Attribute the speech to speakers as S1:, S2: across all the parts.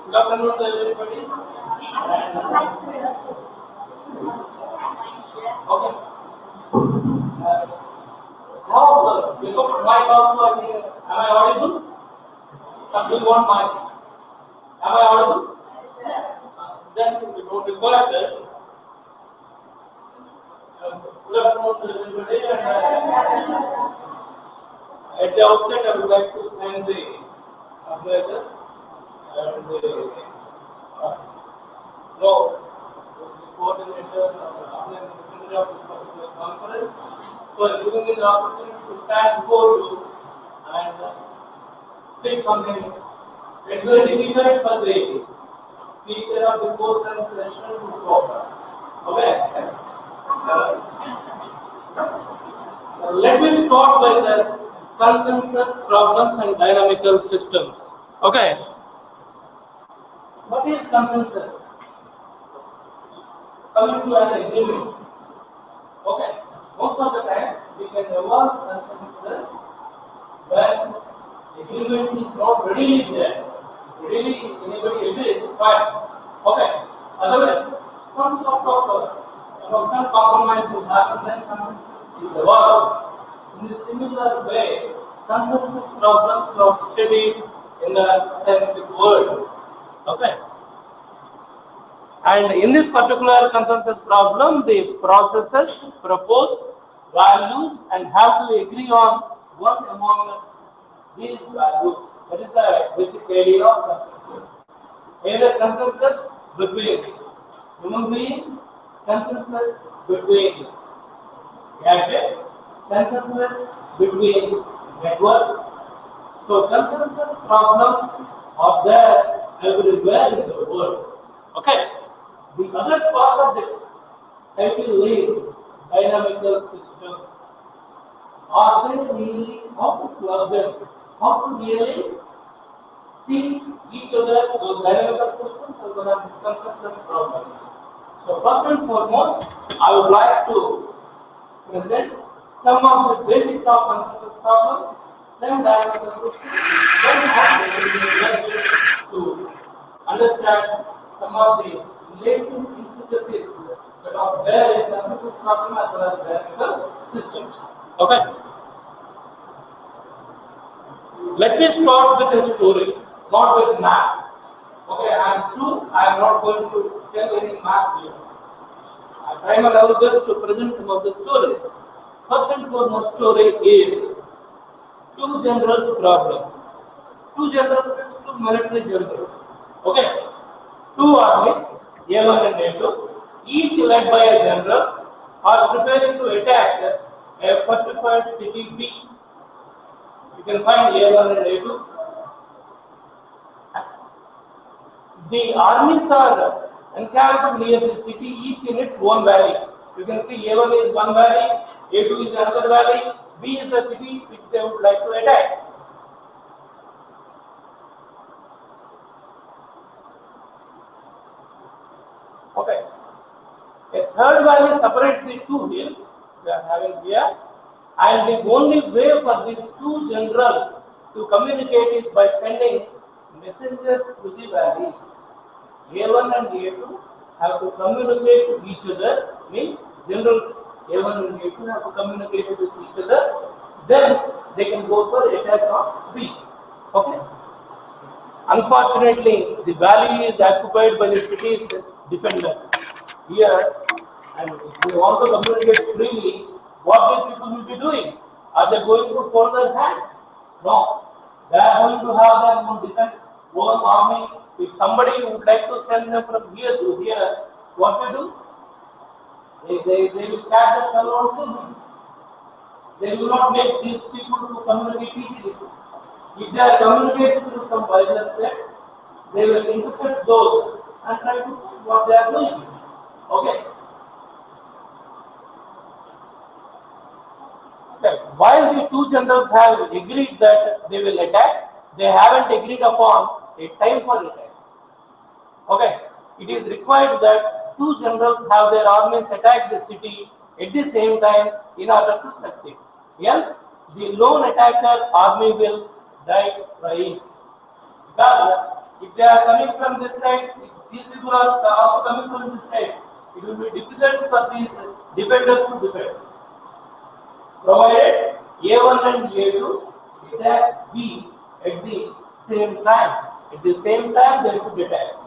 S1: Good afternoon to everybody. Okay. Now, because mic also I think, am I audible? Do you want mic? Am I audible? Then we go to collectors. Good afternoon to everybody. At the outset, I would like to thank the organizers and the coordinator of this particular conference for giving me the opportunity to stand before you and speak something. It's very difficult for the speaker of the post and session to talk. Okay. Let me start with the consensus problems and dynamical systems. Okay. What is consensus? Coming to an agreement. Okay. Most of the time we can evolve consensus when agreement is not readily there. Readily anybody agrees, fine. Okay. Otherwise, some sort of some compromise will happen and consensus is evolved. In a similar way, consensus problems are studied in the scientific world. Okay. And in this particular consensus problem, the processes propose values and have to agree on one among these values. That is the basic idea of consensus. Either consensus between human beings, consensus between gadgets, consensus between networks. So consensus problems are there everywhere in the world. Okay. The other part of the title is dynamical systems. Are they really how to club them? How to really see each other, those dynamical systems as well as consensus problems. So first and foremost, I would like to present some of the basics of consensus problem, some dynamical systems, then how to understand some of the related intricacies that are there in consensus problem as well as dynamical systems. Okay. Let me start with a story, not with math. Okay, I am sure I am not going to tell any math here. I try my level best to present some of the stories. First and foremost story is two generals problem. Two generals means two military generals. Okay. Two armies, A1 and A2, each led by a general, are preparing to attack a fortified city B. You can find A1 and A2. The armies are encamped near the city, each in its own valley. You can see A1 is one valley, A2 is another valley, B is the city which they would like to attack. third value separates the two hills we are having here, and the only way for these two generals to communicate is by sending messengers to the valley. A1 and A2 have to communicate to each other, means generals A1 and A2 have to communicate with each other, then they can go for attack on B. Okay. Unfortunately, the valley is occupied by the city's defenders here, and if they want to communicate freely, what these people will be doing? Are they going to fold their hands? No. They are going to have their own defense, own army. If somebody would like to send them from here to here, what we do? They will catch the fellow and kill him. They will not make these people to communicate easily. If they are communicating through some wireless sets, they will intercept those and try to do what they are doing. Okay. Okay. While the two generals have agreed that they will attack, they haven't agreed upon a time for attack. Okay. It is required that two generals have their armies attack the city at the same time in order to succeed. Else, the lone attacker army will die trying. Because if they are coming from this side, if these people are also coming from this side, it will be difficult for these defenders to defend. Provided A1 and A2 attack B at the same time. At the same time, they should attack.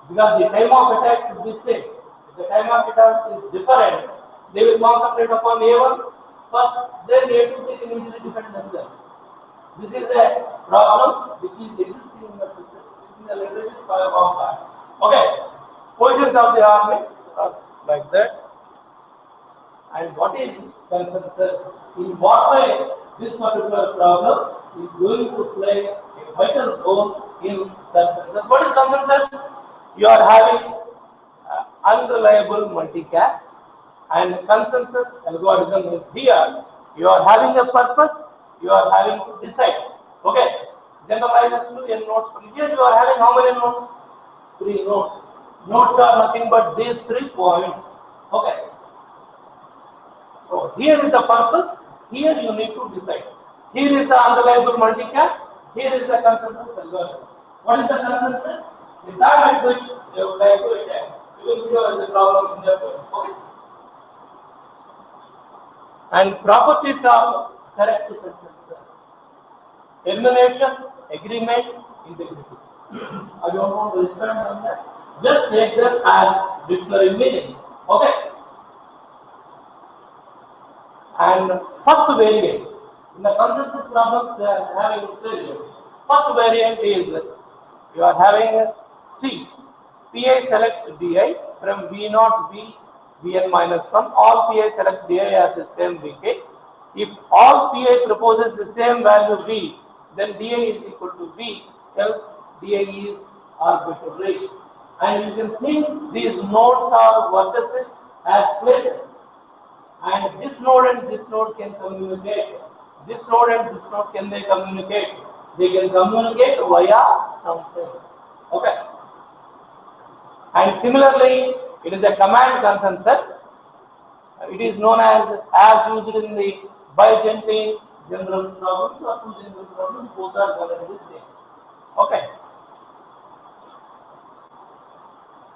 S1: Because the time of attack should be same. If the time of attack is different, they will concentrate upon A1 first, then A2 they can easily defend themselves. This is a problem which is existing in the literature for a long time. Okay, positions of the armies are like that. And what is consensus? In what way this particular problem is going to play a vital role in consensus? What is consensus? You are having unreliable multicast, and consensus algorithm is here. You are having a purpose, you are having to decide. Okay, generalized to n nodes. Here you are having how many nodes? 3 nodes. Nodes are nothing but these 3 points. Okay. So here is the purpose, here you need to decide. Here is the unreliable multicast, here is the consensus algorithm. What is the consensus? The time at which they would like to attack. You will visualize the problem in their point. Okay. And properties of correct consensus: termination, agreement, integrity. I don't want to expand on that. Just take them as dictionary meanings. Okay. And first variant in the consensus problem, they are having variants. First variant is you are having C. Pi selects Di from V0 V Vn minus 1. All Pi select Di as the same Vk. If all Pi proposes the same value V, then Di is equal to V, else Di is arbitrary. And you can think these nodes are vertices as places. And this node and this node can communicate. This node and this node, can they communicate? They can communicate via something. Okay. And similarly, it is a command consensus. It is known as used in the Byzantine general problems or two general problems. Both are going the same. Okay.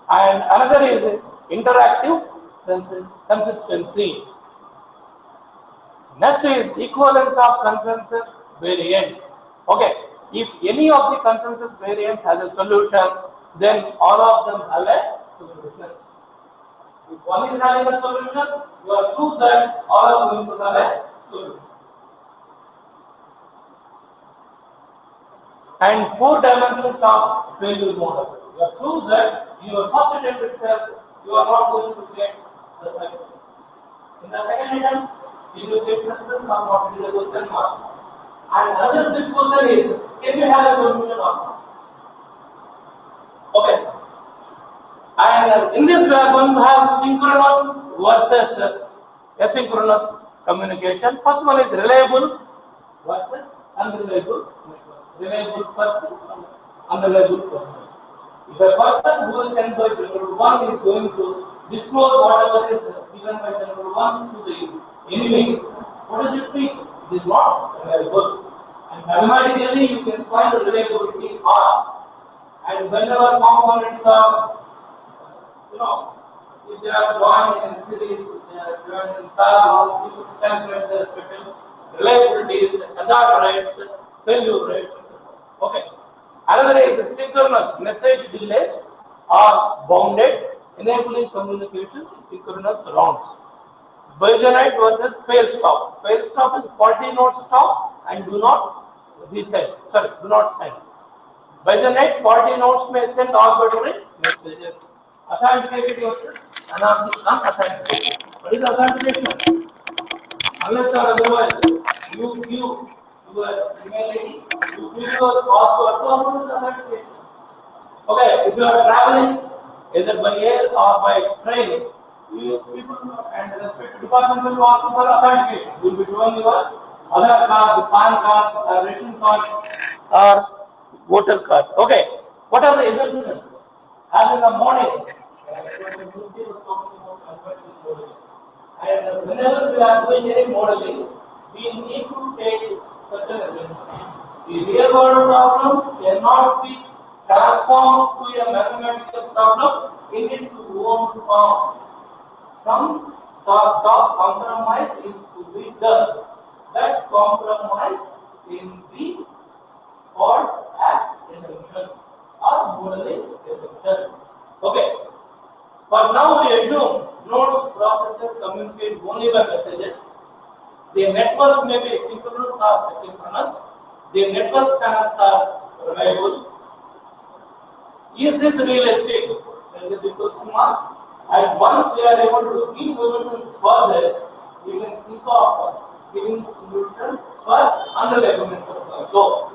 S1: And another is interactive consistency. Next is equivalence of consensus variants. Okay, if any of the consensus variants has a solution, then all of them have a solution. If one is having a solution, you are sure that all are going to have a solution. And 4 dimensions of failure model. You are sure that in your first attempt itself, you are not going to get the success. In the second attempt, you will get success or not, it is a question mark. And another big question is, can we have a solution or not? Okay. And in this we are going to have synchronous versus asynchronous communication. First one is reliable versus unreliable network. Reliable person, unreliable person. If a person who is sent by general 1 is going to disclose whatever is given by channel 1 to the enemies, what does it mean? It is not reliable. And mathematically, you can find the reliability R. And whenever components are, if they are joined in a series, if they are joined in parallel, you can calculate the respective reliabilities, hazard rates, failure rates, etc. Okay. Another is synchronous message delays are bounded, enabling communication synchronous rounds. Biogenite versus fail stop. Fail stop is 40 node stop and do not resend. Sorry, do not send. Biogenite 40 nodes may send arbitrary messages. Authenticated versus unauthenticated. What is authentication? Unless or otherwise, you give your email ID, you give your password to authentication. Okay, if you are traveling either by air or by train, people and the respective department will ask for authentication. You will be showing your Aadhaar card, the PAN card, ration card, or voter card. Okay, what are the assumptions? As in the morning, and whenever we are doing any modeling, we need to take certain assumptions. The real world problem cannot be transformed to a mathematical problem in its own form. Some sort of compromise is to be done. That compromise can be called as assumption or modeling assumptions. Okay. For now, we assume nodes processes communicate only by messages. The network may be synchronous or asynchronous. The network channels are reliable. Is this realistic? There is a big question mark. And once we are able to give solutions for this, we can think of giving solutions for unreliable networks also.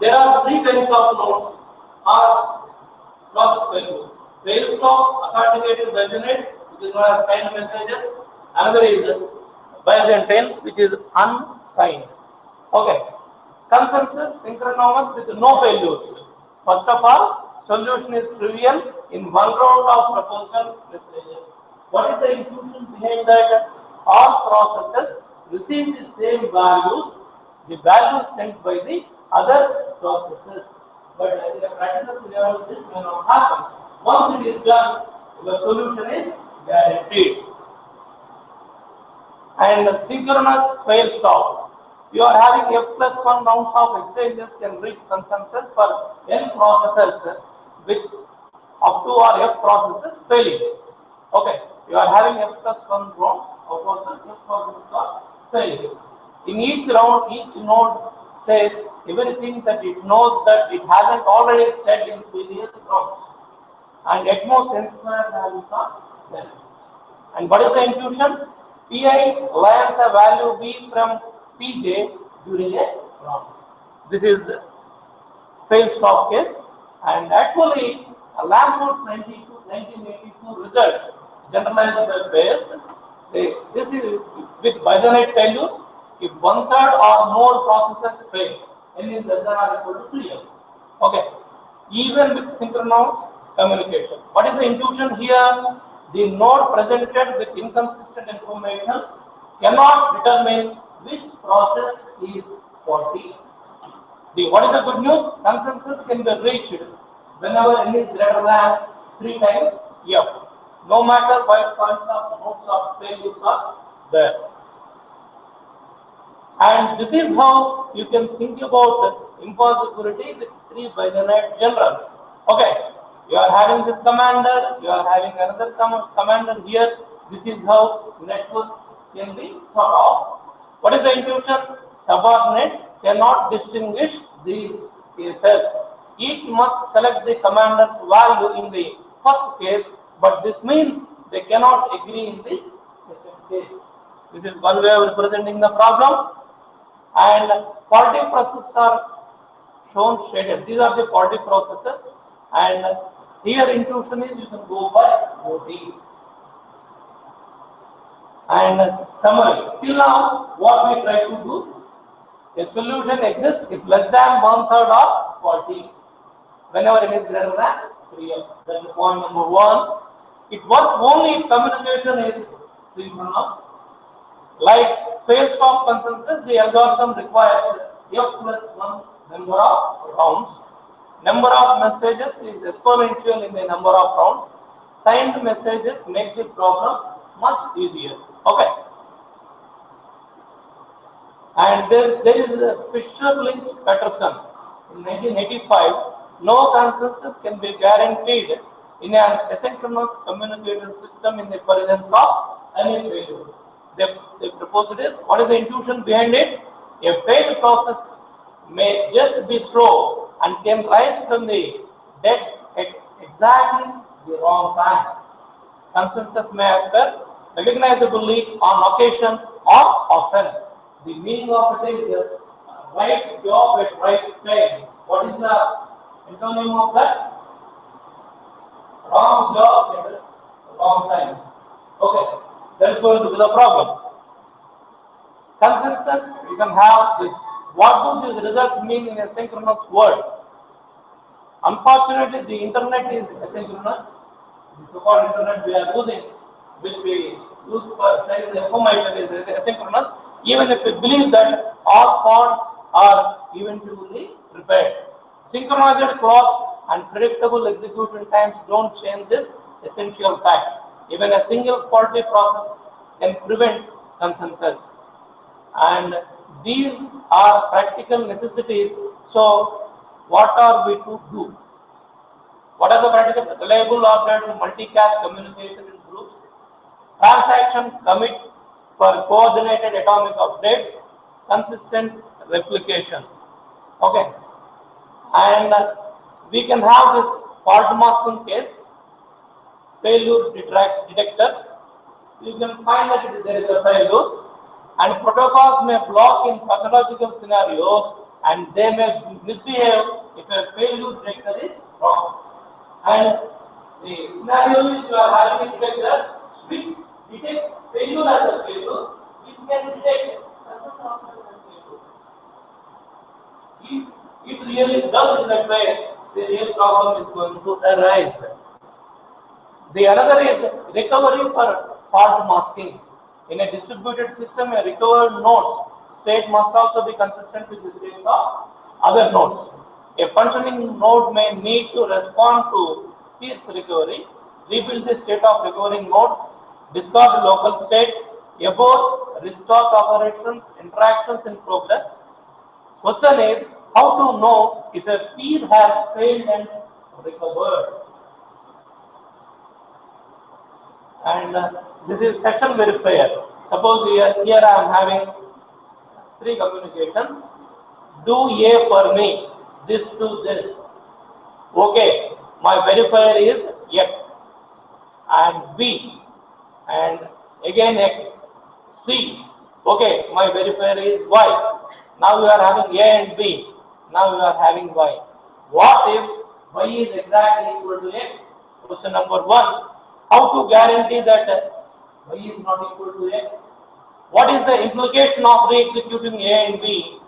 S1: There are three kinds of nodes or process failures. Fail stop, authenticated Byzantine, which is known as signed messages. Another is Byzantine, which is unsigned. Okay. Consensus synchronous with no failures. First of all, solution is trivial in one round of proposal messages. What is the intuition behind that? All processes receive the same values, the values sent by the other processes. But in a practical scenario, this may not happen. Once it is done, the solution is guaranteed. And synchronous fail stop. You are having F+1 rounds of exchanges can reach consensus for N processes with up to or F processes failing. Okay, you are having F+1 rounds of processes, F processes are failing. In each round, each node says everything that it knows that it hasn't already said in previous rounds. And at most N square values are set. And what is the intuition? Pi learns a value B from Pj during a round. This is fail stop case, and actually Lambert's 1982 results generalized by Bayes. This is with Byzantine failures. If 1/3 or more processes fail, N is less than or equal to 3F. Okay, even with synchronous communication. What is the intuition here? The node presented with inconsistent information cannot determine which process is faulty. What is the good news? Consensus can be reached whenever N is greater than 3 times F. No matter what points of nodes of failures are there. And this is how you can think about impossibility with 3 Byzantine generals. Okay, you are having this commander, you are having another commander here. This is how network can be thought of. What is the intuition? Subordinates cannot distinguish these cases. Each must select the commander's value in the first case, but this means they cannot agree in the second case. This is one way of representing the problem. And faulty processes are shown shaded. These are the faulty processes, and here intuition is you can go by OT. And summary. Till now, what we try to do, a solution exists if less than 1/3 of faulty, whenever it is greater than 3F. That's point number 1. It works only if communication is synchronous. Like fail-stop consensus, the algorithm requires f plus 1 number of rounds. Number of messages is exponential in the number of rounds. Signed messages make the problem much easier. Okay. And there is a Fisher-Lynch-Patterson in 1985. No consensus can be guaranteed in an asynchronous communication system in the presence of any failure. They proposed this. What is the intuition behind it? A failed process may just be slow and can rise from the dead at exactly the wrong time. Consensus may occur recognizably on occasion or often. The meaning of it is right job at right time. What is the antonym of that? Wrong job at wrong time. Okay, that is going to be the problem. Consensus, you can have this. What do these results mean in a synchronous world? Unfortunately, the internet is asynchronous. The so-called internet we are using, which we use for sharing the information, is asynchronous. Even if we believe that all faults are eventually repaired. Synchronized clocks and predictable execution times don't change this essential fact. Even a single faulty process can prevent consensus. And these are practical necessities. So, what are we to do? What are the practical? Reliable, ordered, multicast communication in groups, transaction commit for coordinated atomic updates, consistent replication. Okay, and we can have this fault masking case, failure detectors. You can find that there is a failure, and protocols may block in pathological scenarios, and they may misbehave if a failure detector is wrong. And the scenario is you are having a detector which detects failure as a failure, which can detect success of the failure. If it really does in that way, the real problem is going to arise. The another is recovery for fault masking. In a distributed system, a recovered node's state must also be consistent with the states of other nodes. A functioning node may need to respond to peers recovery, rebuild the state of recovering node, discard local state, abort, restart operations, interactions in progress. Question is how to know if a peer has failed and recovered. And this is section verifier. Suppose here I am having three communications. Do A for me, this to this. Okay, my verifier is X and B and again X, C. Okay, my verifier is Y. Now you are having A and B. Now you are having Y. What if Y is exactly equal to X? Question number 1. How to guarantee that Y is not equal to X? What is the implication of re-executing A and B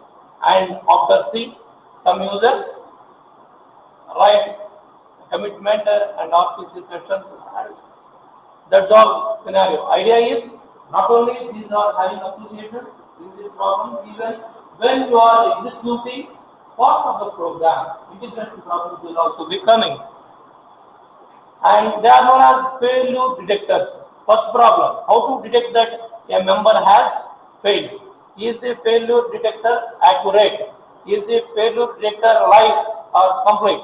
S1: and after C? Some users write commitment and RPC sessions. That's all scenario. Idea is not only these are having applications in this problem, even when you are executing parts of the program, integration problems will also be coming. And they are known as failure detectors. First problem, how to detect that a member has failed? Is the failure detector accurate? Is the failure detector live or complete?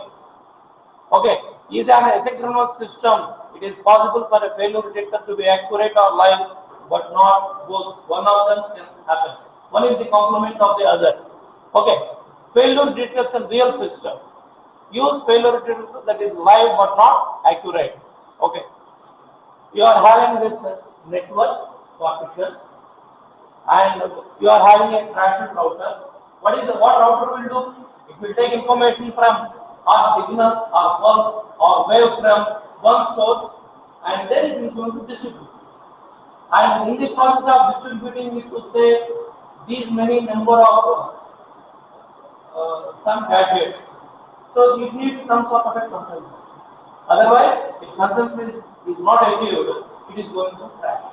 S1: Okay, is an asynchronous system. It is possible for a failure detector to be accurate or live, but not both. One of them can happen. One is the complement of the other. Okay, failure detectors in real system. Use failure detectors that is live but not accurate. Okay, you are having this network partition, and you are having a crashed router. What router will do? It will take information from our signal, our pulse, or wave from one source, and then it is going to distribute. And in the process of distributing, it will say these many number of some gadgets. So it needs some sort of a consensus. Otherwise, if consensus is not achieved, it is going to crash.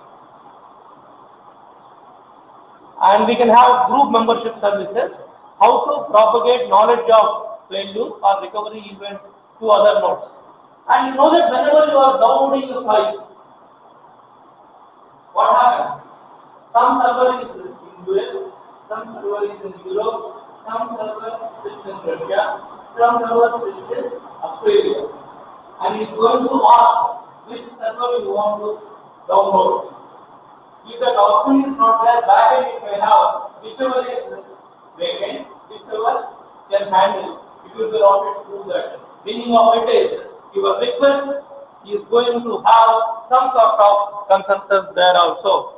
S1: And we can have group membership services, how to propagate knowledge of failure or recovery events to other nodes. And you know that whenever you are downloading a file, what happens? Some server is in US, some server is in Europe, some server sits in Russia, some server sits in Australia. And it is going to ask which server you want to download. If that option is not there, backend it may have whichever is vacant, whichever can handle, it will be routed through that. Meaning of it is your request is going to have some sort of consensus there also.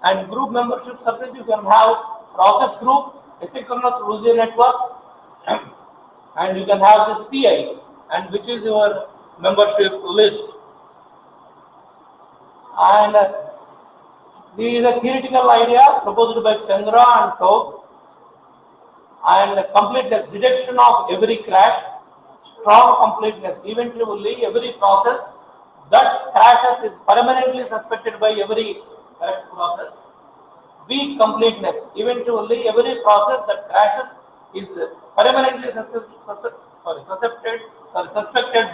S1: And group membership service, you can have process group, asynchronous user network, and you can have this PI, and which is your membership list. And this is a theoretical idea proposed by Chandra and Tobe. And completeness, detection of every crash, strong completeness, eventually every process that crashes is permanently suspected by every correct process. Weak completeness, eventually every process that crashes is permanently suspected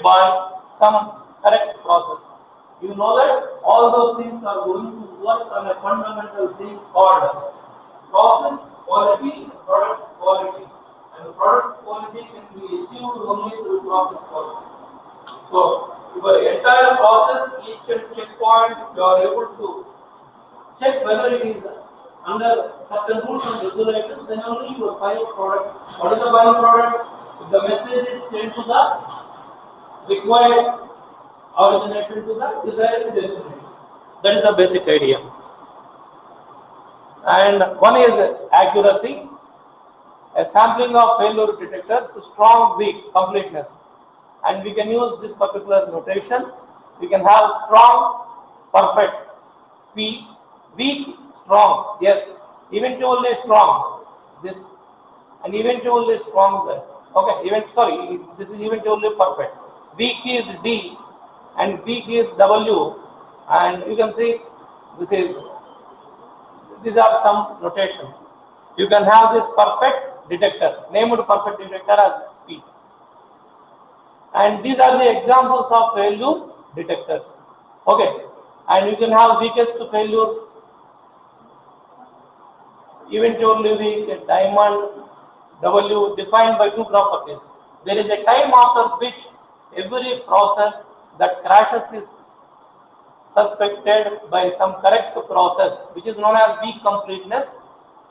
S1: by some correct process. You know that all those things are going to work on a fundamental thing called process quality and product quality. And product quality can be achieved only through process quality. So, your entire process, each and checkpoint, you are able to check whether it is under certain rules and regulations, then only your final product. What is the final product? If the message is sent to the required origination to the desired destination. That is the basic idea. And one is accuracy, a sampling of failure detectors, strong, weak, completeness. And we can use this particular notation. We can have strong, perfect, P, weak, strong, yes, eventually strong, this, and eventually strong, this. Okay, this is eventually perfect. Weak is D, and weak is W, and you can see these are some notations. You can have this perfect detector, named perfect detector as P. And these are the examples of failure detectors. Okay, and you can have weakest failure, eventually weak, diamond, W, defined by two properties. There is a time after which every process that crashes is suspected by some correct process, which is known as weak completeness.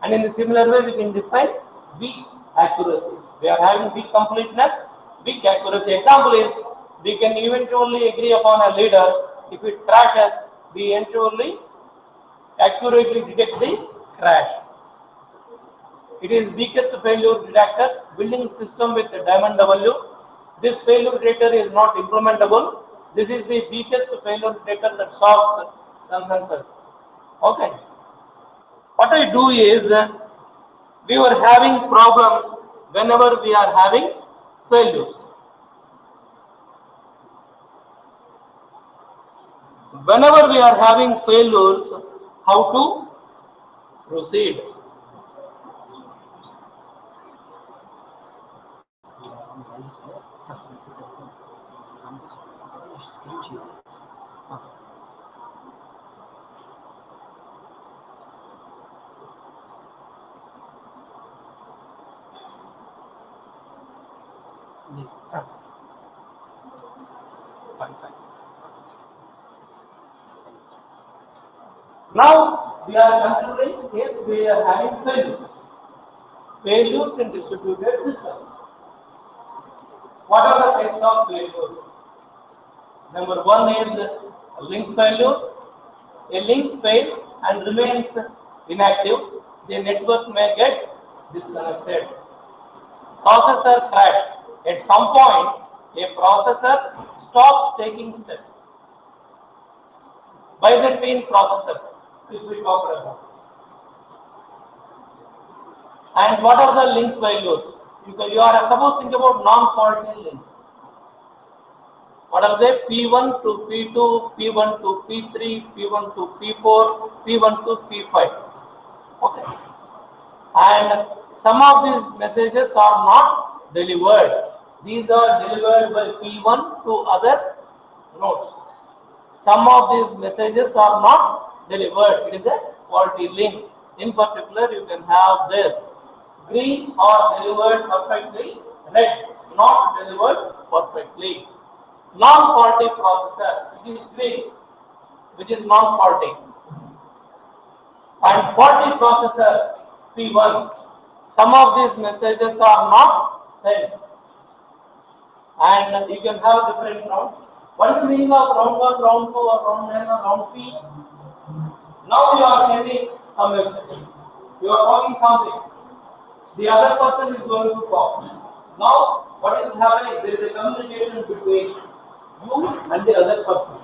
S1: And in the similar way, we can define weak accuracy. We are having weak completeness, weak accuracy. Example is, we can eventually agree upon a leader. If it crashes, we eventually accurately detect the crash. It is weakest failure detectors, building system with diamond W. This failure detector is not implementable. This is the weakest failure detector that solves consensus. Okay. What I do is, we were having problems whenever we are having failures. Whenever we are having failures, how to proceed? Yes. Fine. Now we are considering case we are having failures. Failures in distributed system. What are the types of failures? Number one is a link failure. A link fails and remains inactive. The network may get disconnected. Processor crash. At some point, a processor stops taking steps. Byzantine processor, which we talked about. And what are the link failures? You are supposed to think about non-faulty links. What are they? P1 to P2, P1 to P3, P1 to P4, P1 to P5. Okay. And some of these messages are not delivered. These are delivered by P1 to other nodes. Some of these messages are not delivered. It is a faulty link. In particular, you can have this: green or delivered perfectly, red not delivered perfectly. Non-faulty processor, which is green, which is non-faulty, and faulty processor P1. Some of these messages are not sent, and you can have different rounds. What is the meaning of round 1, round 2, or round 9, or round 3? Now you are sending some messages. You are talking something. The other person is going to talk. Now, what is happening? There is a communication between you and the other person.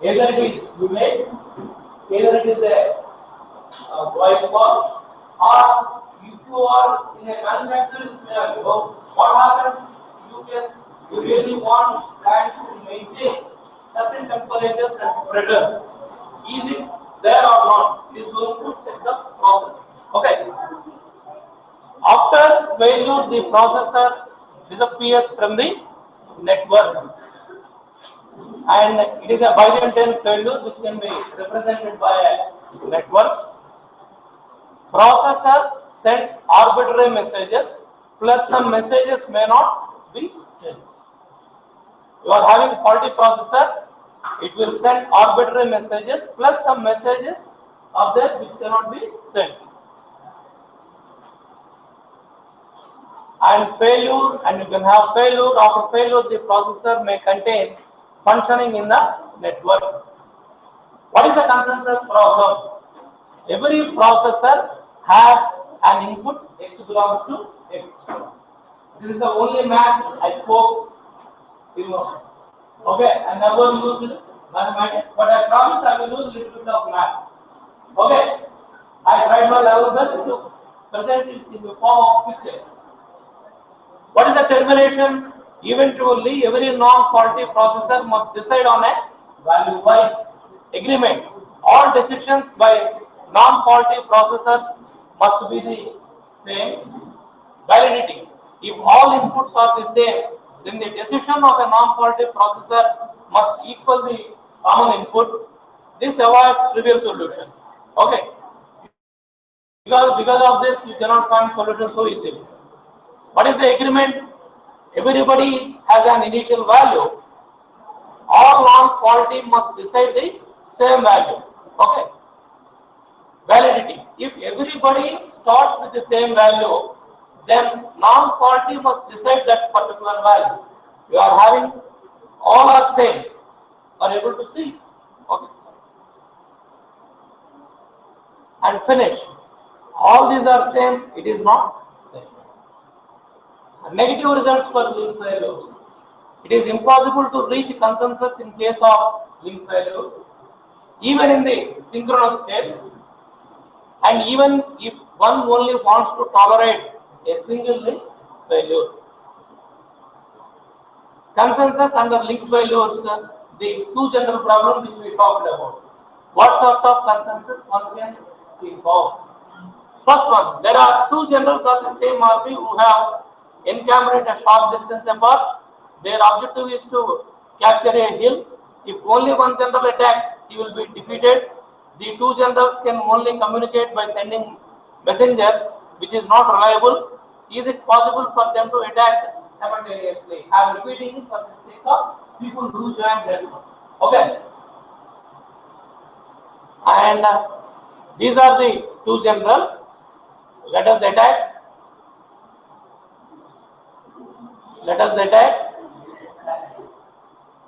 S1: Either it is email, either it is a voice call, or if you are in a manufacturing scenario, what happens? You really want that to maintain certain temperatures and pressures. Is it there or not? It is going to check the process. Okay. After failure, the processor disappears from the network, and it is a Byzantine failure which can be represented by a network. Processor sends arbitrary messages, plus some messages may not be sent. You are having faulty processor, it will send arbitrary messages, plus some messages are there which cannot be sent. And failure, and you can have failure. After failure, the processor may contain functioning in the network. What is the consensus problem? Every processor has an input x belongs to x. This is the only math I spoke in most. Okay, I never used mathematics, but I promise I will use a little bit of math. Okay, I tried my level best to present it in the form of pictures. What is the termination? Eventually, every non-faulty processor must decide on a value by agreement. All decisions by non-faulty processors must be the same. Validity. If all inputs are the same, then the decision of a non-faulty processor must equal the common input. This avoids trivial solution. Okay. Because of this, you cannot find solution so easily. What is the agreement? Everybody has an initial value. All non-faulty must decide the same value. Okay. Validity. If everybody starts with the same value, then non-faulty must decide that particular value. You are having all are same. Are able to see? Okay. And finish. All these are same. It is not. Negative results for link failures. It is impossible to reach consensus in case of link failures, even in the synchronous case, and even if one only wants to tolerate a single link failure. Consensus under link failures, the two general problems which we talked about. What sort of consensus one can think of? First one, there are two generals of the same army who have encamped at a short distance apart. Their objective is to capture a hill. If only one general attacks, he will be defeated. The two generals can only communicate by sending messengers, which is not reliable. Is it possible for them to attack simultaneously? I am repeating it for the sake of people who join this one. Okay. And these are the two generals. Let us attack. Let us attack.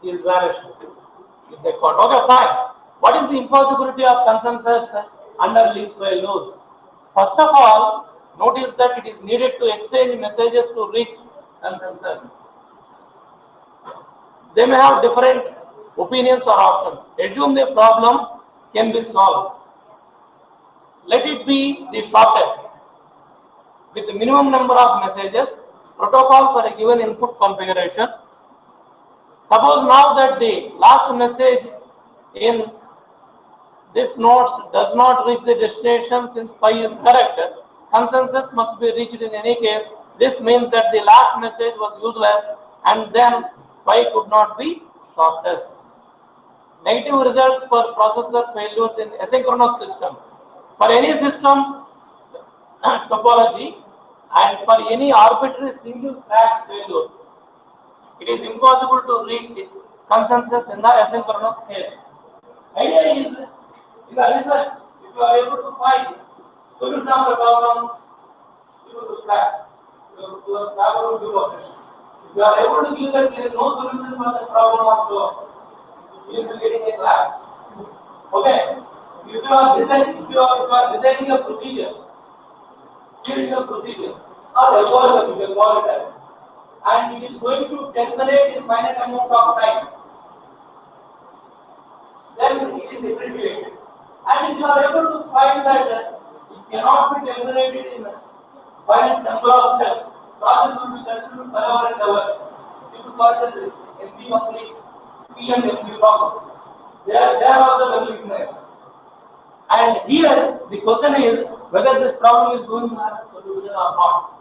S1: Is vanished. If they caught. Okay, fine. What is the impossibility of consensus under link failures? First of all, notice that it is needed to exchange messages to reach consensus. They may have different opinions or options. Assume the problem can be solved. Let it be the shortest with the minimum number of messages. Protocol for a given input configuration. Suppose now that the last message in this nodes does not reach the destination since pi is correct, consensus must be reached in any case. This means that the last message was useless and then pi could not be shortest. Negative results for processor failures in asynchronous system. For any system topology and for any arbitrary single crash failure, it is impossible to reach consensus in the asynchronous case. Idea is, in the research, if you are able to find solution of the problem, you will crack. You are able to do operation. If you are able to give that there is no solution for the problem also, you will be getting a class. Okay. If you are designing a procedure, creating a procedure, or algorithm, you can call it as, and it is going to terminate in finite amount of time, then it is appreciated. And if you are able to find that it cannot be terminated in finite number of steps, process will be continued forever and ever. People call it as NP complete, P and NP problems. They are also very weakness. And here the question is whether this problem is going to have a solution or not.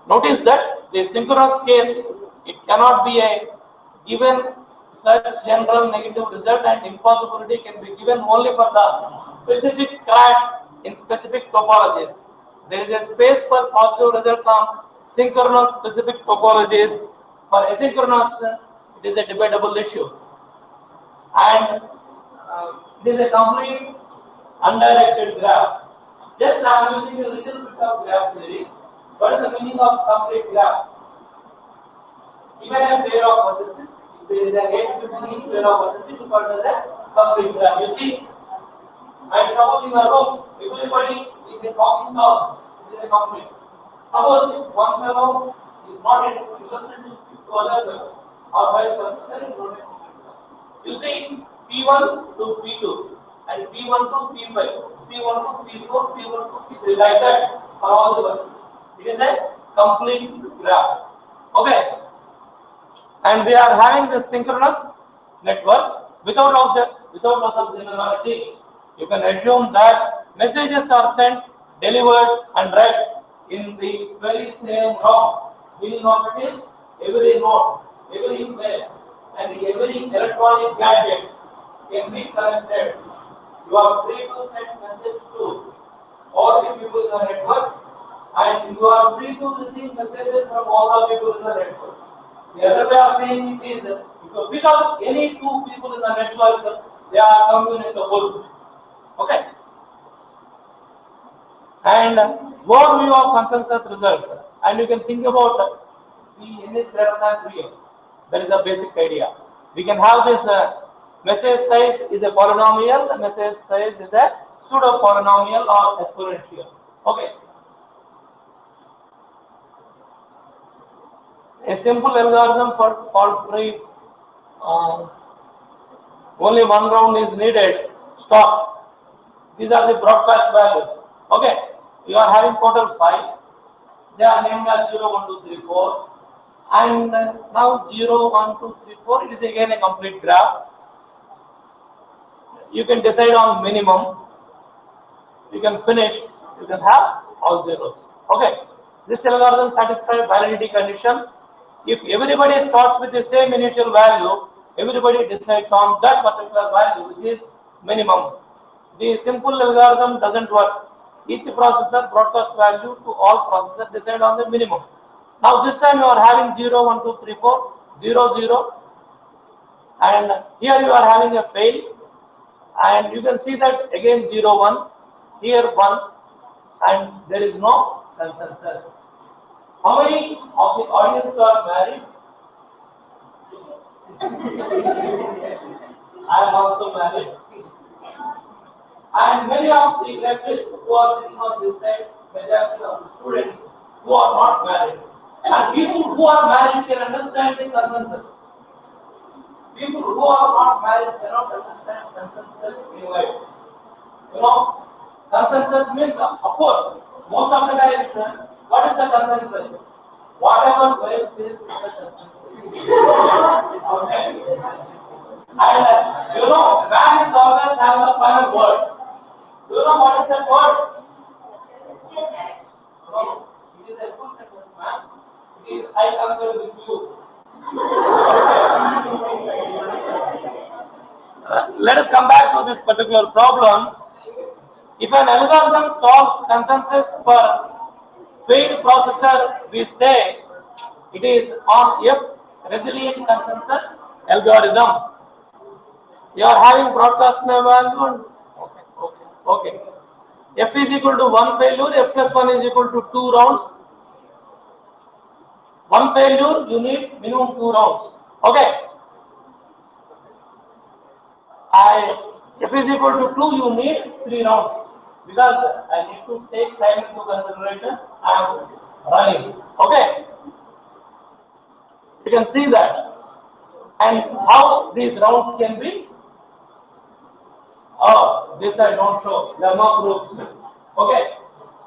S1: Notice that the synchronous case, it cannot be a given such general negative result, and impossibility can be given only for the specific crash in specific topologies. There is a space for positive results on synchronous specific topologies. For asynchronous, it is a debatable issue. And it is a complete undirected graph. Just I am using a little bit of graph theory. What is the meaning of complete graph? Even a pair of vertices, if there is an 8 to 15 pair of vertices, it is called as a complete graph. You see, and suppose in a room, everybody is a talking dog, it is a complete. Suppose if one fellow is not interested to speak to other fellow, or vice versa, then it is not a complete graph. You see, P1 to P2, and P1 to P5, P1 to P4, P1 to P3, like that for all the vertices. It is a complete graph. Okay. And we are having this synchronous network without loss of generality. You can assume that messages are sent, delivered, and read in the very same route. Meaning of it is every node, every place, and every electronic gadget can be connected. You are free to send message to all the people in the network, and you are free to receive messages from all the people in the network. The other way of saying it is, if you pick up any two people in the network, they are communicable. Okay. And overview of consensus results. And you can think about P n is greater than 3. That is a basic idea. We can have this message size is a polynomial, the message size is a pseudo polynomial or exponential. Okay. A simple algorithm for fault-free, only one round is needed. Stop. These are the broadcast values. Okay. You are having total 5. They are named as 0, 1, 2, 3, 4. And now 0, 1, 2, 3, 4. It is again a complete graph. You can decide on minimum. You can finish. You can have all zeros. Okay. This algorithm satisfies validity condition. If everybody starts with the same initial value, everybody decides on that particular value, which is minimum. The simple algorithm doesn't work. Each processor broadcast value to all processors decide on the minimum. Now this time you are having 0, 1, 2, 3, 4, 0, 0. And here you are having a fail. And you can see that again 0, 1, here 1, and there is no consensus. How many of the audience are married? I am also married. And many of the lecturers who are sitting on this side, majority of the students who are not married. And people who are married can understand the consensus. People who are not married cannot understand consensus in life. You know, consensus means, of course, most of the guys, what is the consensus? Whatever wave says is the consensus. Okay. And man is always having the final word. Do you know what is that word? No, it is a full sentence, man. It is I concur with you. Let us come back to this particular problem. If an algorithm solves consensus for failed processor, we say it is on F resilient consensus algorithm. You are having broadcast value. Okay. F is equal to 1 failure, F plus 1 is equal to 2 rounds. 1 failure, you need minimum 2 rounds. Okay. F is equal to 2, you need 3 rounds. Because I need to take time into consideration, I am running. Okay. You can see that. And how these rounds can be. Oh, this I don't show. Lemma groups. Okay.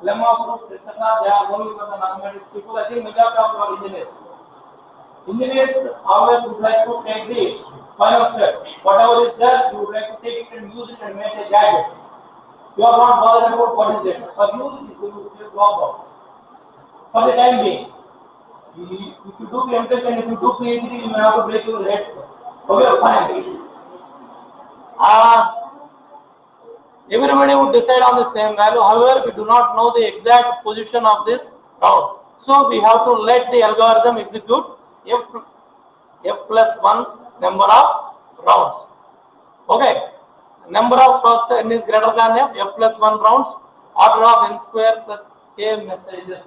S1: Lemma groups, etc. They are only for the mathematics people. I think majority of your engineers. Engineers always would like to take the final step. Whatever is there, you would like to take it and use it and make a gadget. You are not bothered about what is it. For you, it will drop out. For the time being. If you do the MTech and if you do PhD, you may have to break your heads. Okay, fine. Everybody would decide on the same value. However, we do not know the exact position of this round. So we have to let the algorithm execute F plus 1 number of rounds. Okay. Number of process n is greater than F plus 1 rounds, order of n square plus k messages.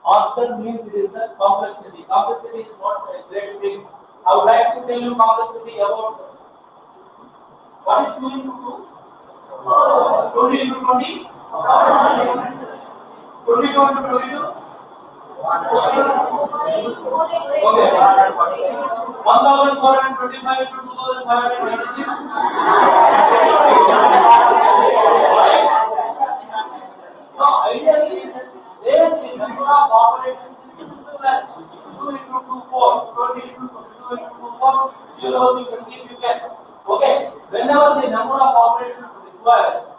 S1: Order means it is the complexity. Complexity is not a great thing. I would like to tell you complexity about what is 2 into 2? 20 into 20? 22 into 22? Okay. 1425 into 2596? No, ideally, there the number of operations is 2 less. 2 into 2, 4. 20 into 2 into 2, 4. 0, you can keep, you can. Okay. Whenever the number of operations required,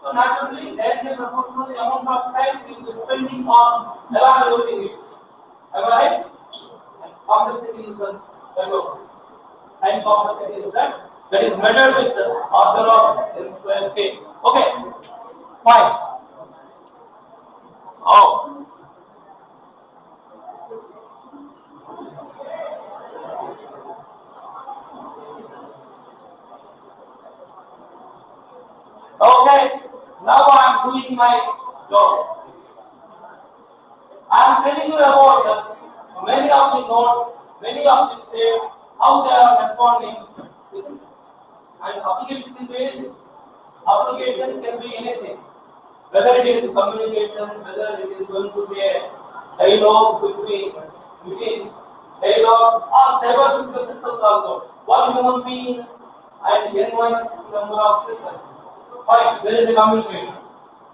S1: so naturally, directly proportional to the amount of time you will be spending on evaluating it. Am I right? And complexity is the value. Time complexity is that is measured with the order of n square k. Okay, fine. Oh. Okay, now I am doing my job. I am telling you about many of the nodes, many of the states, how they are responding. And application can be application can be anything. Whether it is communication, whether it is going to be a dialogue between machines, dialogue, or cyber physical systems also. One human being and n minus number of systems. Fine, there is a communication.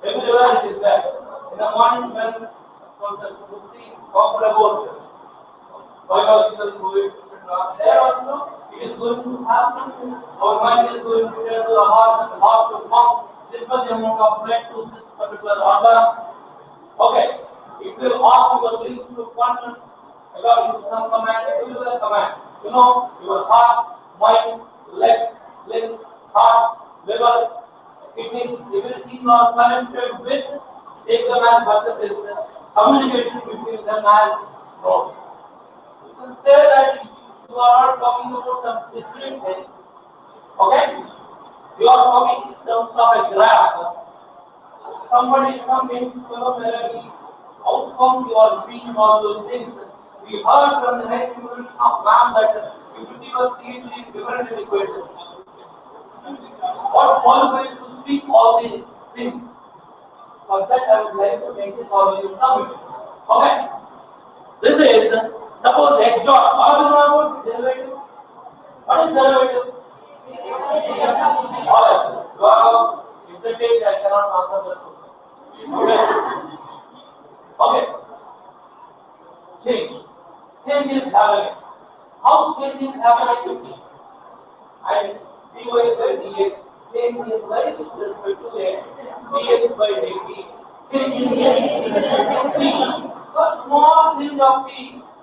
S1: Everywhere it is there. In the morning, when talked about biological fluids, etc. There also, it is going to have something. Our mind is going to share to the heart, and the heart to pump this much amount of blood to this particular organ. Okay, it will ask your limbs to function according to some command. It will be a command. You know, your heart, mind, legs, limbs, heart, liver, kidneys, everything are connected with. Take them as vertices. Communication between them as nodes. You can say that you are not talking about some discrete things. Okay? You are talking in terms of a graph. Somebody, some phenomenology, outcome you are seeing all those things. We heard from the next student of man that utility was PhD differential equation. What qualifies to speak all these things? For that, I would like to make the following submission. Okay. This is, suppose x dot. What do you know about derivative? What is derivative? Well, if the case, I cannot answer that question. Okay. Okay. change. Change is happening. How change is happening? And dy by dx, change in y with respect to x, dx by dt, change in x, t. A small change of t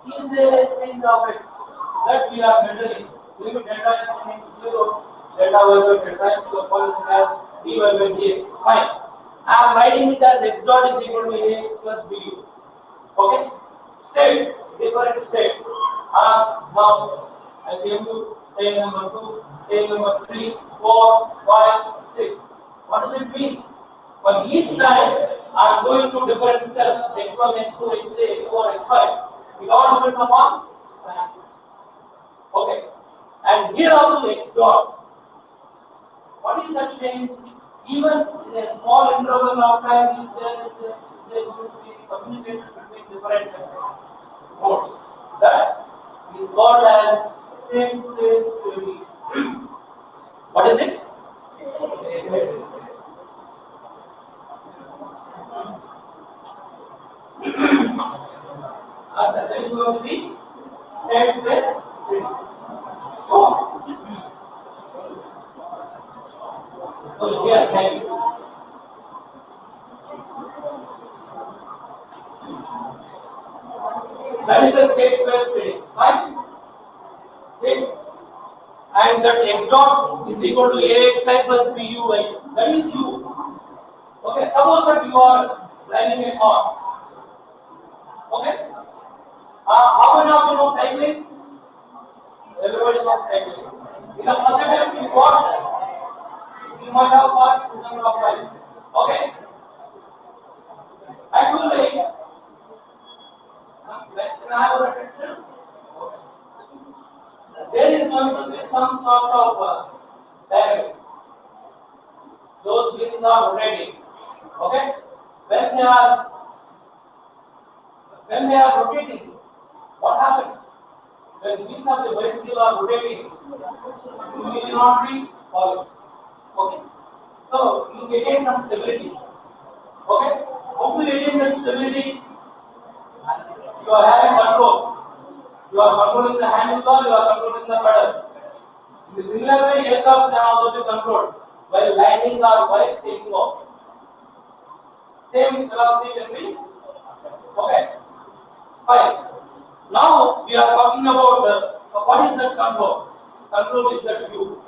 S1: is there a change of x that we are measuring. Limit delta is coming to 0, delta y by delta x to the point as dy by dx. Fine. I am writing it as x dot is equal to ax plus bu. Okay? States, different states. Now I came to state number 2, state number 3, 4, 5, 6. What does it mean? For each time I am going to different steps, x1, x2, x3, x4, x5. It all depends upon time. Okay. And here also x dot. What is that change? Even in a small interval of time, is there going to be communication between different modes? That is called as state space theory. What is it? That is going to be state space theory. So here, thank you. That is the state space theory. Fine. Okay. And that x dot is equal to axi plus bui. That is u. Okay. Suppose that you are driving a car. Okay. How many of you know cycling? Everybody knows cycling. In the first step, you got. You might have got number of times. Okay. Actually, when I have attention, there is going to be some sort of dynamics. Those wheels are rotating. Okay. When they are rotating, what happens? When wheels of the bicycle are rotating, you will not be falling. Okay. So you gain some stability. Okay. How do you gain that stability? You are having control. You are controlling the handlebar, you are controlling the pedals. In the similar way, aircraft can also be controlled while landing or while taking off. Same velocity can be. Okay. Fine. Now we are talking about what is that control? Control is that view.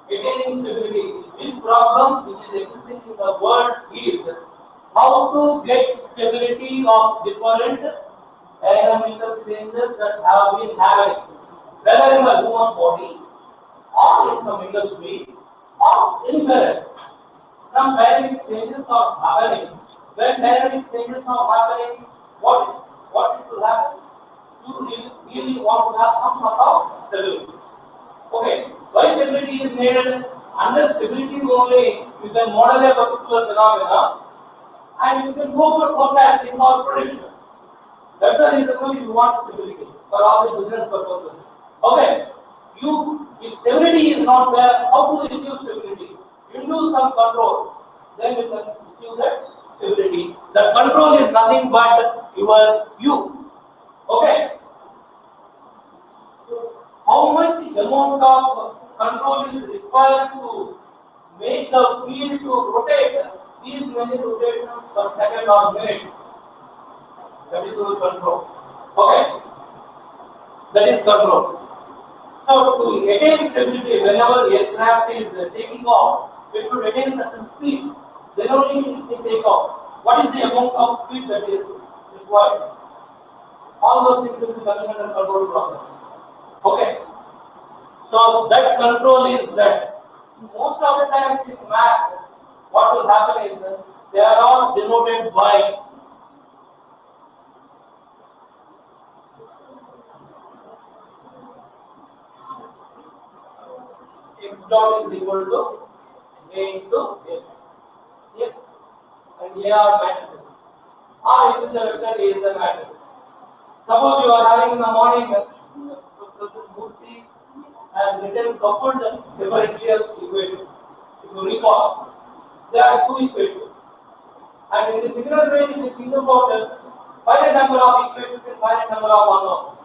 S1: Attaining stability. Big problem which is existing in the world is how to get stability of different aerodynamical changes that have been happening, whether in the human body or in some industry or anywhere else. Some dynamic changes are happening. When dynamic changes are happening, what it will happen? You really want to have some sort of stability. Okay, why stability is needed? Under stability only you can model a particular phenomena and you can go for forecasting or prediction. That's the reason why you want stability for all the business purposes. Okay, if stability is not there, how to achieve stability? You do some control, then you can achieve that stability. The control is nothing but your you. Okay. How much amount of control is required to make the wheel to rotate these many rotations per second or minute? That is your control. Okay? That is control. So to attain stability, whenever aircraft is taking off, it should attain certain speed. Then only it can take off. What is the amount of speed that is required? All those things will be coming under control process. Okay. So that control is that most of the times in math, what will happen is they are all denoted by x dot is equal to a into x. X and a are matrices. R is the vector, A is the matrix. Suppose you are having in the morning, Professor Murthy has written coupled differential equation. If you recall, there are two equations. And in the similar way, if you think about it, finite number of equations and finite number of unknowns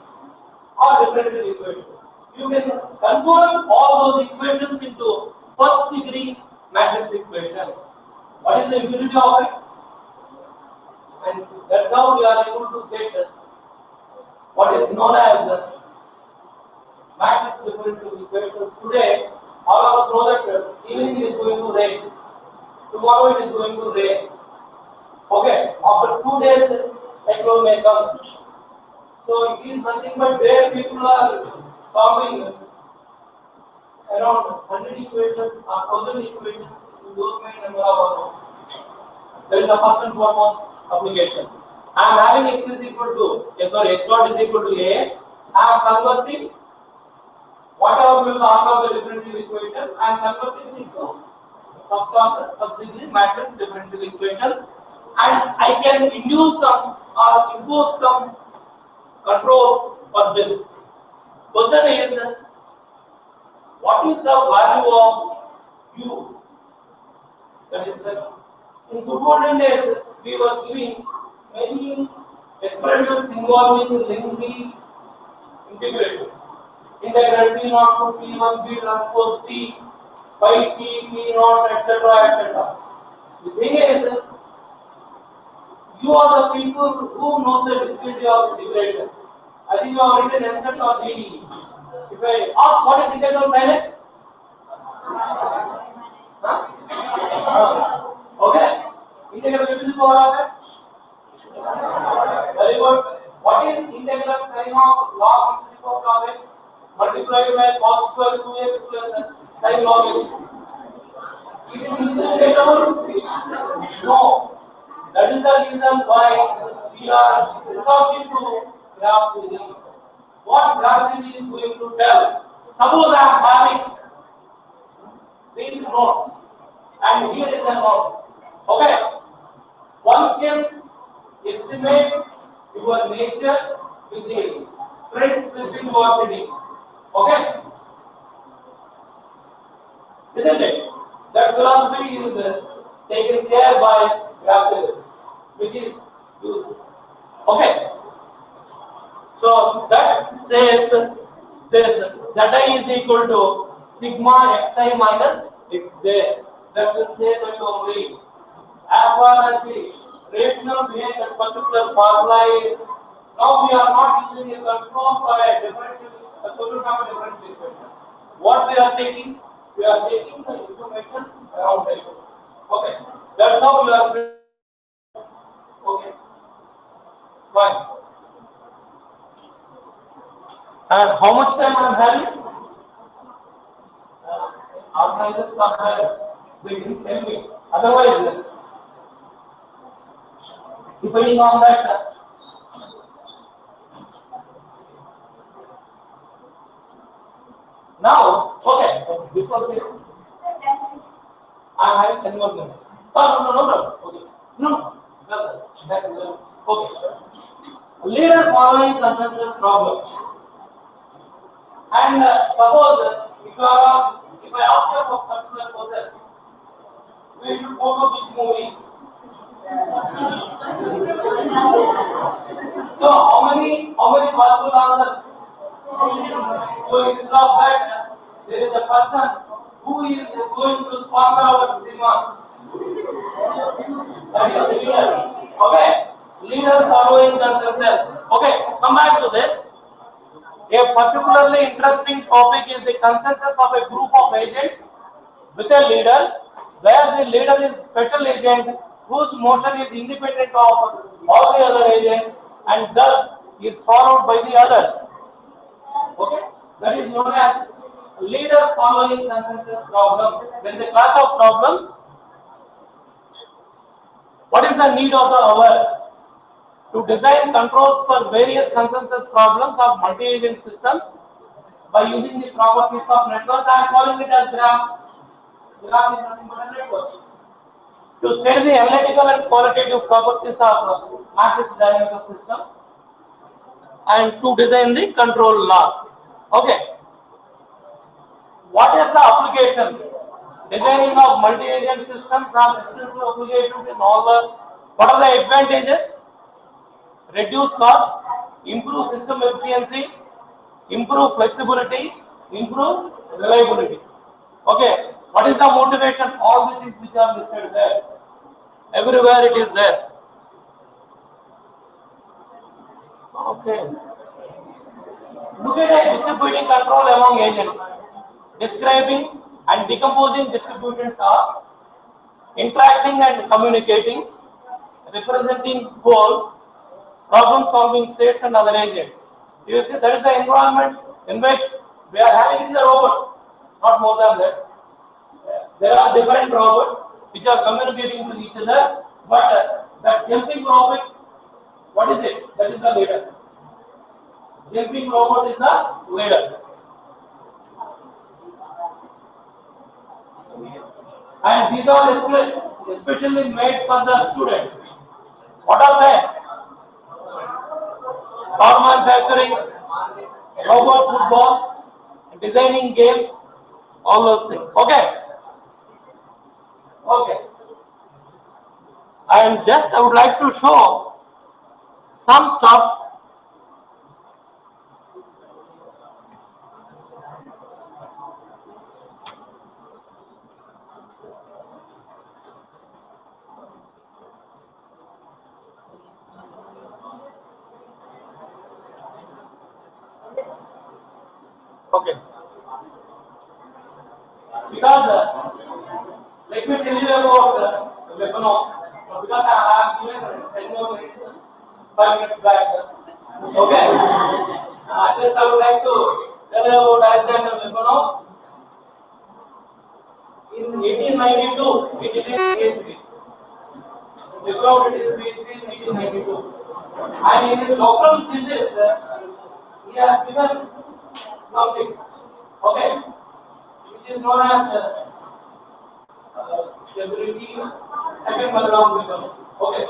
S1: or differential equations. You can convert all those equations into first degree matrix equation. What is the utility of it? And that's how we are able to get what is known as matrix differential equations. Today, all of us know that evening is going to rain. Tomorrow it is going to rain. Okay, after 2 days, cyclone may come. So it is nothing but where people are solving around 100 equations or 1000 equations in those many number of unknowns. That is the first and foremost application. I am having x is equal to, x dot is equal to ax. I am converting whatever will come out of the differential equation. I am converting into first degree matrix differential equation, and I can induce some or impose some control for this. Question is, what is the value of u? That is, in good olden days, we were giving many expressions involving lengthy integrations. Integral T naught to P1 P transpose T by T P naught, etc., etc. The thing is, you are the people who know the difficulty of integration. I think you have written MSET or DE. If I ask what is integral sin x? Okay. Integral to the power of x? Very good. What is integral sin of log to the power of x multiplied by cos square 2x plus sin log x? Is it integrable? No. That is the reason why we are resorting to graph theory. What graph theory is going to tell? Suppose I am having these nodes and here is a node. Okay. One can estimate your nature with the friends with which you are sitting. Okay? Isn't it? That philosophy is taken care by graph theories, which is used. Okay. So that says this Zi is equal to sigma xi minus xj. That will say that only. As far as the rational behavior particular formula is, now we are not using a control for a solution of a differential equation. What we are taking? We are taking the information around it. Okay. That's how we are. Okay. Fine. And how much time I am having? Organizers are they didn't tell me. Otherwise, depending on that, now, okay, so before this, I am having 10 more minutes. Oh, no problem. Okay. No, that's okay. Later following consensus problem. And suppose if I ask you for particular person, we should go to which movie? So how many possible answers? So instead of that, there is a person who is going to sponsor our cinema. That is the leader. Okay, leader following consensus. Okay, come back to this. A particularly interesting topic is the consensus of a group of agents with a leader, where the leader is special agent whose motion is independent of all the other agents and thus is followed by the others. Okay, that is known as leader following consensus problem. There is a class of problems. What is the need of the hour? To design controls for various consensus problems of multi-agent systems by using the properties of networks. I am calling it as graph. Graph is nothing but a network. To study the analytical and qualitative properties of matrix dynamical systems and to design the control laws. Okay. What are the applications? Designing of multi-agent systems have extensive applications in all the. What are the advantages? reduce cost, improve system efficiency, improve flexibility, improve reliability. Okay, what is the motivation? All the things which are listed there. Everywhere it is there. Okay. Look at a distributing control among agents, describing and decomposing distribution tasks, interacting and communicating, representing goals, problem solving states and other agents. You see, that is the environment in which we are having is a robot, not more than that. There are different robots which are communicating to each other, but that jumping robot, what is it? That is the leader. Jumping robot is the leader. And these are especially made for the students. What are they? Car manufacturing, robot football, designing games, all those things. Okay. Okay. And just I would like to show some stuff. Okay. Because let me tell you about because I have given 10 more minutes, 5 minutes back. Okay. Just I would like to tell you about Alexander Lebanon. In 1892, he did his PhD. Developed his PhD in 1892. And in his doctoral thesis, he has given something, okay, which is known as stability, second method of development. Okay.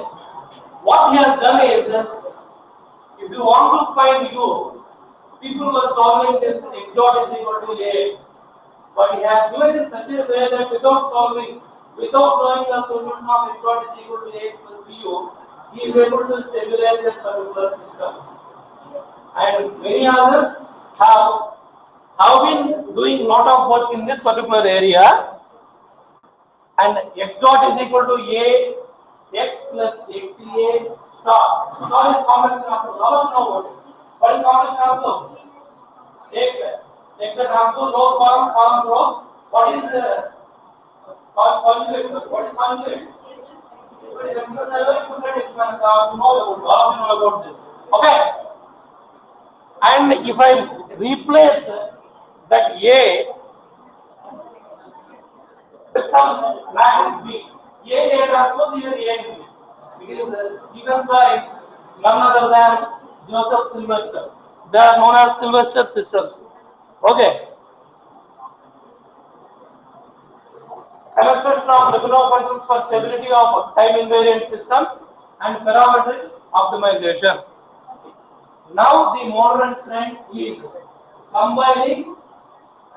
S1: What he has done is, if you want to find U, people were solving this x dot is equal to A. But he has given it in such a way that without knowing the solution of x dot is equal to A plus BU, he is able to stabilize that particular system. And many others have been doing lot of work in this particular area. And x dot is equal to A x plus XA star. Star is complex transpose. All of you know what is complex transpose? Take the transpose, rows, columns, rows. What is conjugate? What is conjugate? What is x plus I put that x minus R. You know about, all of you know about this. Okay. And if I replace that A with some matrix B, A transpose here A and B, because given by none other than Joseph Sylvester. They are known as Sylvester systems. Okay. Demonstration of Lyapunov functions for stability of time invariant systems and parametric optimization. Now the modern trend is combining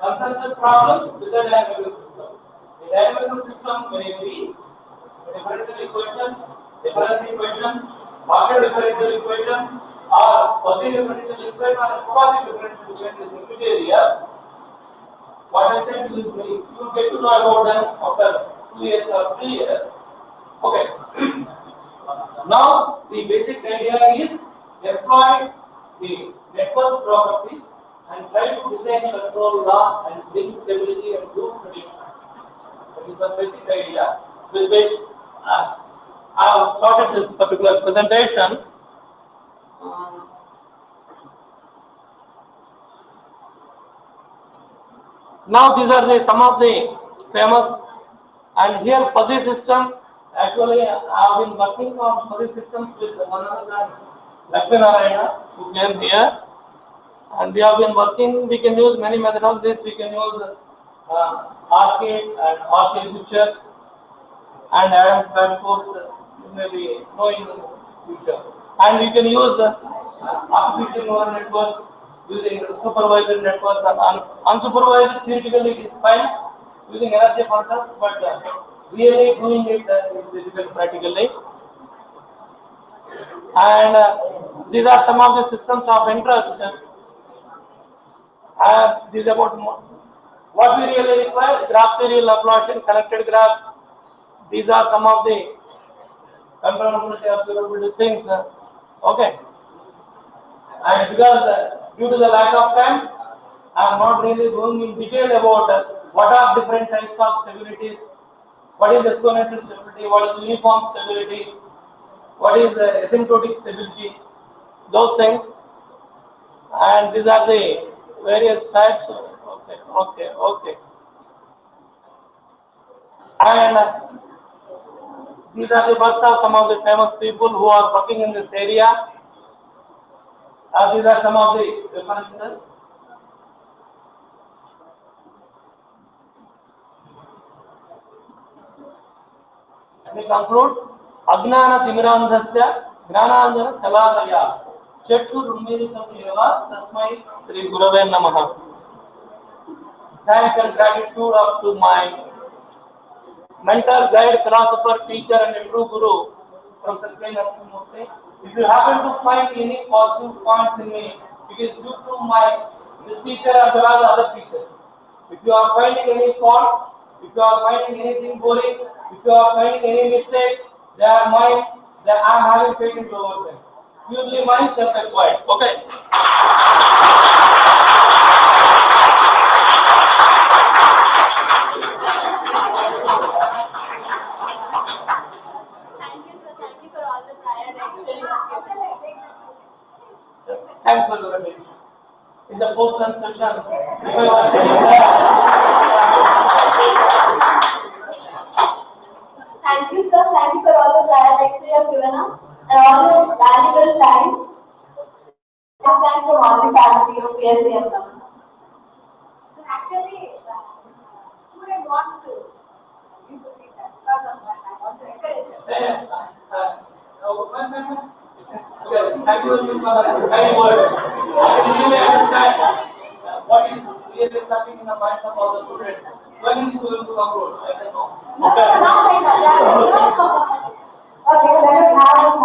S1: consensus problems with the dynamical system. The dynamical system may be differential equation, difference equation, partial differential equation, or fuzzy differential equation, or quasi differential equation is in which area. What I said is you will get to know about them after 2 years or 3 years. Okay. Now the basic idea is exploit the network properties and try to design control laws and bring stability and do prediction. That is the basic idea with which I have started this particular presentation. Now these are some of the famous, and here fuzzy system. Actually, I have been working on fuzzy systems with one other than Lakshmi Narayana, who came here, and we have been working. We can use many methodologies. We can use arcade and architecture and Adams Bradford, you may be knowing in the future. And we can use artificial neural networks using supervised networks and unsupervised. Theoretically it is fine using energy functions, but really doing it is difficult practically. And these are some of the systems of interest. This is about what we really require: graph theory, Laplacian, connected graphs. These are some of the controllability, observability things. Okay. And because due to the lack of time, I am not really going in detail about what are different types of stabilities, what is exponential stability, what is uniform stability, what is asymptotic stability, those things. And these are the various types. Okay. And these are the works of some of the famous people who are working in this area. These are some of the references. Let me conclude. Ajnana timirandhasya gnananjana saladaya chakshurunmilitam eva tasmai Sri Gurave Namaha. Thanks and gratitude up to my mentor, guide, philosopher, teacher, and a true guru from Satyai Narasimhamurthy. If you happen to find any positive points in me, it is due to my this teacher as well as other teachers. If you are finding any faults, if you are finding anything boring, if you are finding any mistakes, they are mine. That I am having patent over them. Purely mine, self-acquired. Okay. Thanks for your attention. It's a post-lunch session. If you are sitting there,
S2: thank you, sir. Thank you for all the prior lecture you have given us and all your valuable time. Thank from all the faculty of PSCM.
S3: Actually, student wants to you to take that because of that. I want to encourage them.
S1: Okay, thank you very much for the kind words. I can really understand what is really happening in the minds of all the students. When is it going to conclude? I don't know.
S3: No, no, no, no, no, no. Okay, let us have